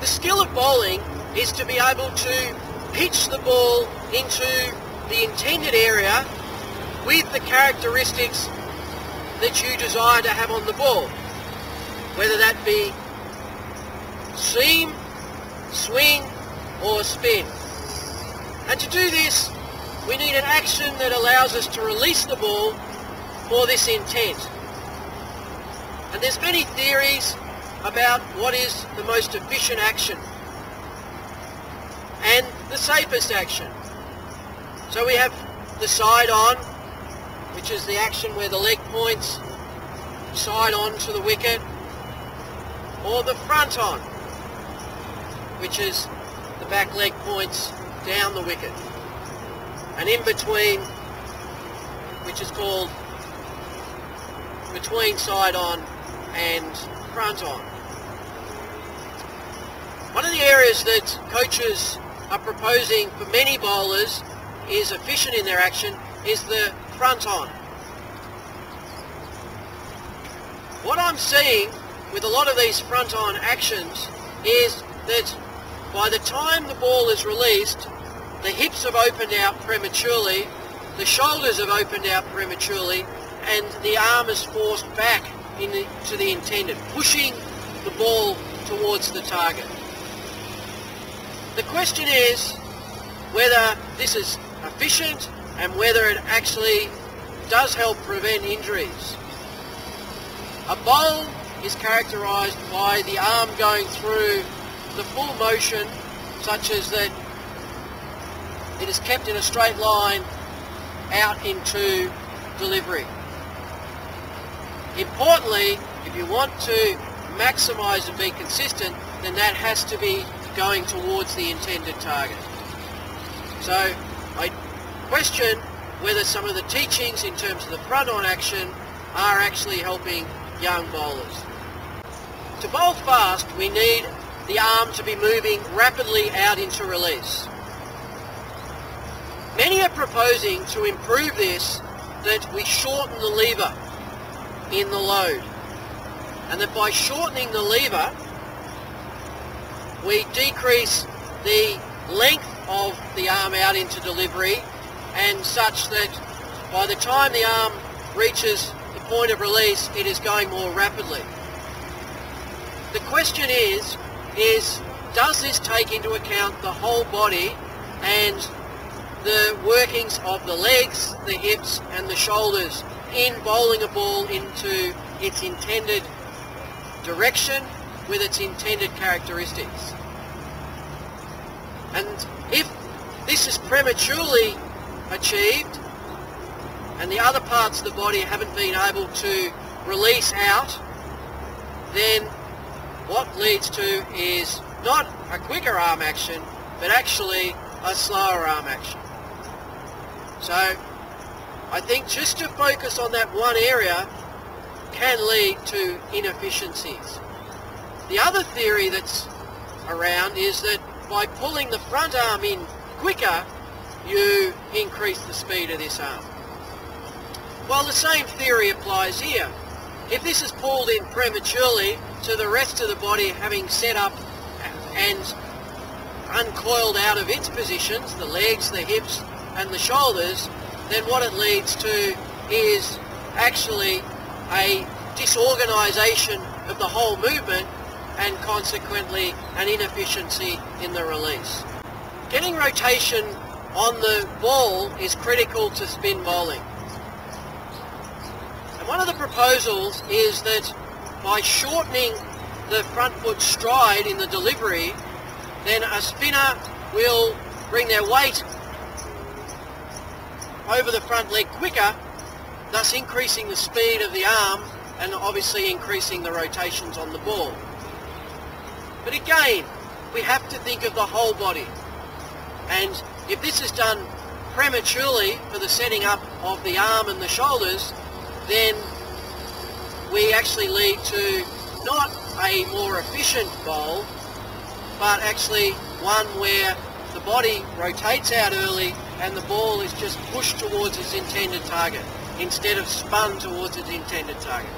The skill of bowling is to be able to pitch the ball into the intended area with the characteristics that you desire to have on the ball, whether that be seam, swing or spin. And to do this, we need an action that allows us to release the ball for this intent. And there's many theories about what is the most efficient action and the safest action. So we have the side on, which is the action where the leg points side on to the wicket, or the front on, which is the back leg points down the wicket, and in between, which is called between side on and front on. One of the areas that coaches are proposing for many bowlers is efficient in their action is the front on. What I'm seeing with a lot of these front on actions is that by the time the ball is released, the hips have opened out prematurely, the shoulders have opened out prematurely, and the arm is forced back to the intended, pushing the ball towards the target. The question is whether this is efficient and whether it actually does help prevent injuries. A bowl is characterised by the arm going through the full motion, such as that it is kept in a straight line out into delivery. Importantly, if you want to maximise and be consistent, then that has to be going towards the intended target. So I question whether some of the teachings in terms of the front-on action are actually helping young bowlers. To bowl fast, we need the arm to be moving rapidly out into release. Many are proposing to improve this that we shorten the lever in the load, and that by shortening the lever we decrease the length of the arm out into delivery, and such that by the time the arm reaches the point of release it is going more rapidly. The question is does this take into account the whole body and the workings of the legs, the hips and the shoulders in bowling a ball into its intended direction with its intended characteristics? And if this is prematurely achieved and the other parts of the body haven't been able to release out, then what leads to is not a quicker arm action, but actually a slower arm action. So I think just to focus on that one area can lead to inefficiencies. The other theory that's around is that by pulling the front arm in quicker, you increase the speed of this arm. Well, the same theory applies here. If this is pulled in prematurely to the rest of the body having set up and uncoiled out of its positions, the legs, the hips and the shoulders, then what it leads to is actually a disorganisation of the whole movement and consequently an inefficiency in the release. Getting rotation on the ball is critical to spin bowling. And one of the proposals is that by shortening the front foot stride in the delivery, then a spinner will bring their weight over the front leg quicker, thus increasing the speed of the arm and obviously increasing the rotations on the ball. But again, we have to think of the whole body, and if this is done prematurely for the setting up of the arm and the shoulders, then we actually lead to not a more efficient bowl, but actually one where the body rotates out early and the ball is just pushed towards its intended target instead of spun towards its intended target.